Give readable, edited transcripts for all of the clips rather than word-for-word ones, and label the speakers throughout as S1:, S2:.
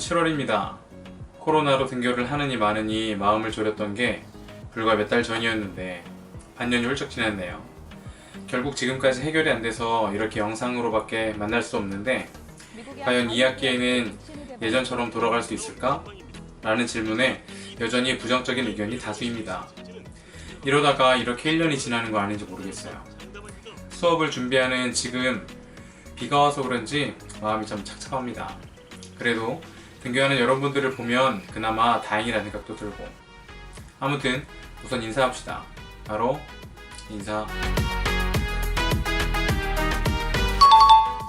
S1: 7월입니다. 코로나로 등교를 하느니 마느니 마음을 졸였던 게 불과 몇 달 전이었는데 반년이 훌쩍 지났네요. 결국 지금까지 해결이 안 돼서 이렇게 영상으로밖에 만날 수 없는데 과연 2학기에는 예전처럼 돌아갈 수 있을까? 라는 질문에 여전히 부정적인 의견이 다수입니다. 이러다가 이렇게 1년이 지나는 거 아닌지 모르겠어요. 수업을 준비하는 지금 비가 와서 그런지 마음이 좀 착잡합니다. 그래도 등교하는 여러분들을 보면 그나마 다행이라는 생각도 들고, 아무튼 우선 인사합시다. 바로 인사.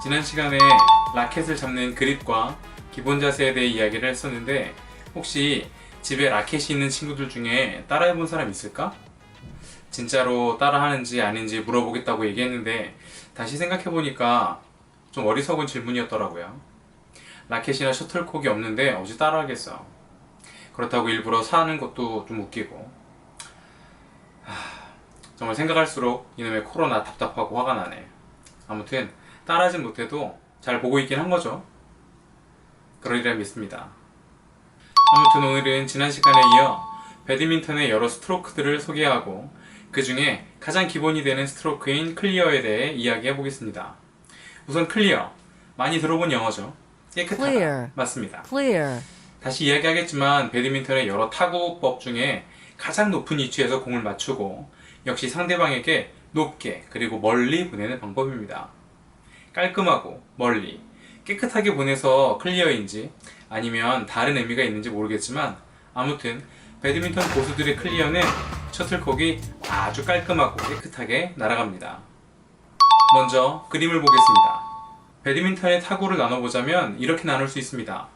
S1: 지난 시간에 라켓을 잡는 그립과 기본 자세에 대해 이야기를 했었는데, 혹시 집에 라켓이 있는 친구들 중에 따라해본 사람 있을까? 진짜로 따라하는지 아닌지 물어보겠다고 얘기했는데 다시 생각해보니까 좀 어리석은 질문이었더라고요. 라켓이나 셔틀콕이 없는데 어찌 따라하겠어. 그렇다고 일부러 사는 것도 좀 웃기고. 정말 생각할수록 이놈의 코로나 답답하고 화가 나네. 아무튼 따라하진 못해도 잘 보고 있긴 한 거죠. 그러리라 믿습니다. 아무튼 오늘은 지난 시간에 이어 배드민턴의 여러 스트로크들을 소개하고 그 중에 가장 기본이 되는 스트로크인 클리어에 대해 이야기해 보겠습니다. 우선 클리어, 많이 들어본 영어죠. 깨끗하다.
S2: Clear.
S1: 맞습니다.
S2: Clear.
S1: 다시 이야기하겠지만 배드민턴의 여러 타구법 중에 가장 높은 위치에서 공을 맞추고 역시 상대방에게 높게 그리고 멀리 보내는 방법입니다. 깔끔하고 멀리, 깨끗하게 보내서 클리어인지 아니면 다른 의미가 있는지 모르겠지만, 아무튼 배드민턴 고수들의 클리어는 셔틀콕이 아주 깔끔하고 깨끗하게 날아갑니다. 먼저 그림을 보겠습니다. 배드민턴의 타구를 나눠보자면 이렇게 나눌 수 있습니다.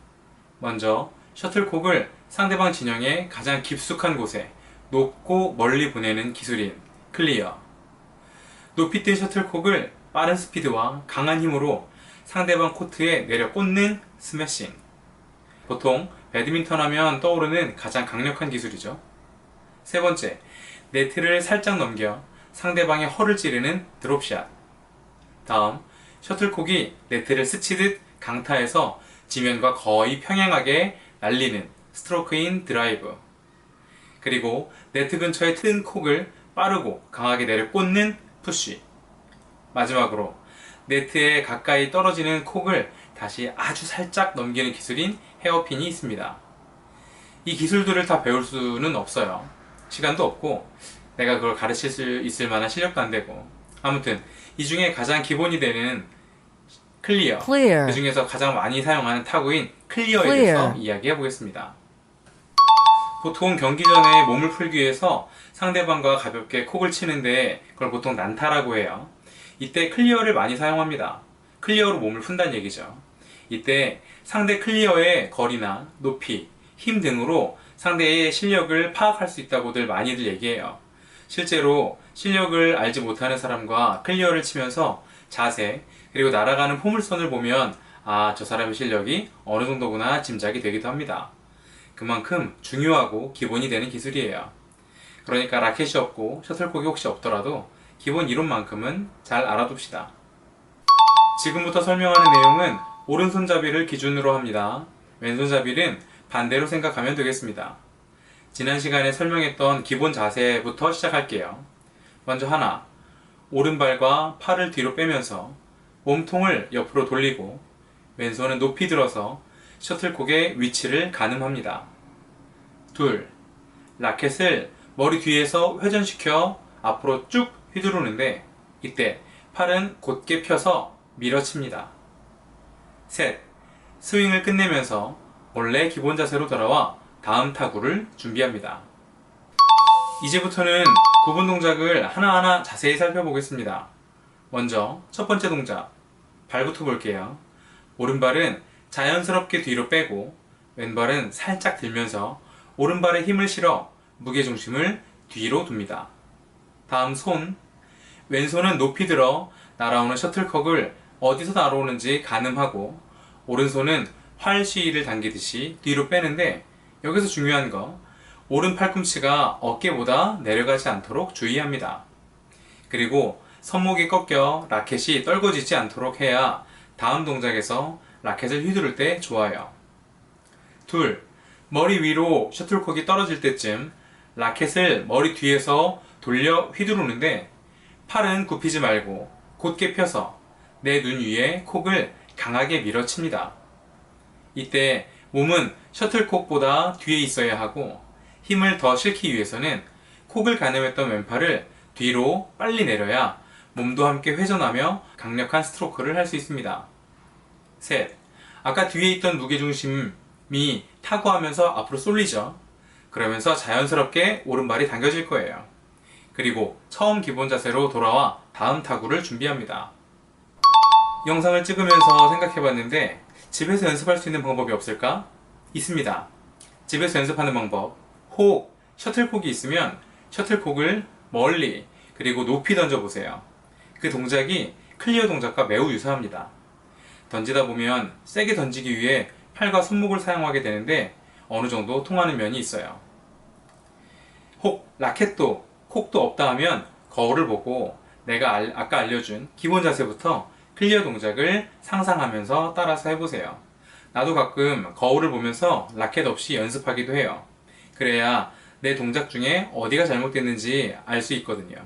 S1: 먼저 셔틀콕을 상대방 진영의 가장 깊숙한 곳에 높고 멀리 보내는 기술인 클리어. 높이 뜬 셔틀콕을 빠른 스피드와 강한 힘으로 상대방 코트에 내려 꽂는 스매싱. 보통 배드민턴 하면 떠오르는 가장 강력한 기술이죠. 세 번째, 네트를 살짝 넘겨 상대방의 허를 찌르는 드롭샷. 다음, 셔틀콕이 네트를 스치듯 강타해서 지면과 거의 평행하게 날리는 스트로크인 드라이브. 그리고 네트 근처에 튼 콕을 빠르고 강하게 내려 꽂는 푸쉬. 마지막으로 네트에 가까이 떨어지는 콕을 다시 아주 살짝 넘기는 기술인 헤어핀이 있습니다. 이 기술들을 다 배울 수는 없어요. 시간도 없고 내가 그걸 가르칠 수 있을 만한 실력도 안 되고. 아무튼 이 중에 가장 기본이 되는 클리어,
S2: Clear.
S1: 그 중에서 가장 많이 사용하는 타구인 클리어에
S2: Clear.
S1: 대해서 이야기해 보겠습니다. 보통 경기 전에 몸을 풀기 위해서 상대방과 가볍게 콕을 치는데 그걸 보통 난타라고 해요. 이때 클리어를 많이 사용합니다. 클리어로 몸을 푼다는 얘기죠. 이때 상대 클리어의 거리나 높이, 힘 등으로 상대의 실력을 파악할 수 있다고들 많이들 얘기해요. 실제로 실력을 알지 못하는 사람과 클리어를 치면서 자세, 그리고 날아가는 포물선을 보면 아, 저 사람의 실력이 어느 정도구나 짐작이 되기도 합니다. 그만큼 중요하고 기본이 되는 기술이에요. 그러니까 라켓이 없고 셔틀콕이 혹시 없더라도 기본 이론만큼은 잘 알아둡시다. 지금부터 설명하는 내용은 오른손잡이를 기준으로 합니다. 왼손잡이는 반대로 생각하면 되겠습니다. 지난 시간에 설명했던 기본 자세부터 시작할게요. 먼저 하나, 오른발과 팔을 뒤로 빼면서 몸통을 옆으로 돌리고 왼손은 높이 들어서 셔틀콕의 위치를 가늠합니다. 둘, 라켓을 머리 뒤에서 회전시켜 앞으로 쭉 휘두르는데 이때 팔은 곧게 펴서 밀어칩니다. 셋, 스윙을 끝내면서 원래 기본 자세로 돌아와 다음 타구를 준비합니다. 이제부터는 구분 동작을 하나하나 자세히 살펴보겠습니다. 먼저 첫 번째 동작, 발부터 볼게요. 오른발은 자연스럽게 뒤로 빼고 왼발은 살짝 들면서 오른발에 힘을 실어 무게중심을 뒤로 둡니다. 다음 손, 왼손은 높이 들어 날아오는 셔틀콕을 어디서 날아오는지 가늠하고 오른손은 활 시위를 당기듯이 뒤로 빼는데 여기서 중요한 거, 오른 팔꿈치가 어깨보다 내려가지 않도록 주의합니다. 그리고 손목이 꺾여 라켓이 떨궈지지 않도록 해야 다음 동작에서 라켓을 휘두를 때 좋아요. 둘, 머리 위로 셔틀콕이 떨어질 때쯤 라켓을 머리 뒤에서 돌려 휘두르는데 팔은 굽히지 말고 곧게 펴서 내 눈 위에 콕을 강하게 밀어칩니다. 이때 몸은 셔틀콕보다 뒤에 있어야 하고 힘을 더 실기 위해서는 콕을 가늠했던 왼팔을 뒤로 빨리 내려야 몸도 함께 회전하며 강력한 스트로크를 할 수 있습니다. 셋, 아까 뒤에 있던 무게중심이 타구하면서 앞으로 쏠리죠. 그러면서 자연스럽게 오른발이 당겨질 거예요. 그리고 처음 기본 자세로 돌아와 다음 타구를 준비합니다. 영상을 찍으면서 생각해봤는데 집에서 연습할 수 있는 방법이 없을까? 있습니다. 집에서 연습하는 방법. 혹 셔틀콕이 있으면 셔틀콕을 멀리 그리고 높이 던져보세요. 그 동작이 클리어 동작과 매우 유사합니다. 던지다 보면 세게 던지기 위해 팔과 손목을 사용하게 되는데 어느 정도 통하는 면이 있어요. 혹 라켓도 콕도 없다 하면 거울을 보고 내가 아까 알려준 기본 자세부터 클리어 동작을 상상하면서 따라서 해보세요. 나도 가끔 거울을 보면서 라켓 없이 연습하기도 해요. 그래야 내 동작 중에 어디가 잘못됐는지 알 수 있거든요.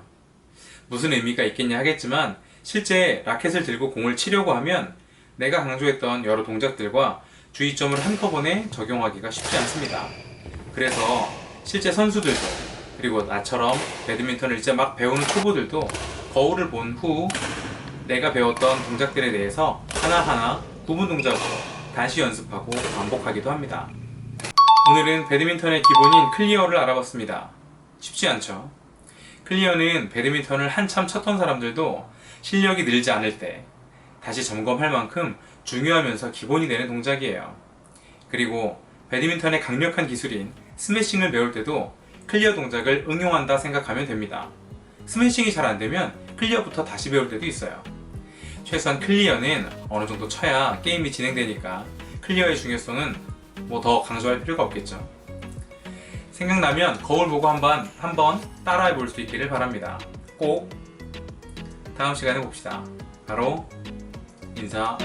S1: 무슨 의미가 있겠냐 하겠지만 실제 라켓을 들고 공을 치려고 하면 내가 강조했던 여러 동작들과 주의점을 한꺼번에 적용하기가 쉽지 않습니다. 그래서 실제 선수들도 그리고 나처럼 배드민턴을 이제 막 배우는 초보들도 거울을 본 후 내가 배웠던 동작들에 대해서 하나하나 구분 동작으로 다시 연습하고 반복하기도 합니다. 오늘은 배드민턴의 기본인 클리어를 알아봤습니다. 쉽지 않죠? 클리어는 배드민턴을 한참 쳤던 사람들도 실력이 늘지 않을 때 다시 점검할 만큼 중요하면서 기본이 되는 동작이에요. 그리고 배드민턴의 강력한 기술인 스매싱을 배울 때도 클리어 동작을 응용한다 생각하면 됩니다. 스매싱이 잘 안되면 클리어부터 다시 배울 때도 있어요. 최소한 클리어는 어느 정도 쳐야 게임이 진행되니까 클리어의 중요성은 뭐 더 강조할 필요가 없겠죠. 생각나면 거울 보고 한번 따라해 볼 수 있기를 바랍니다. 꼭 다음 시간에 봅시다. 바로 인사.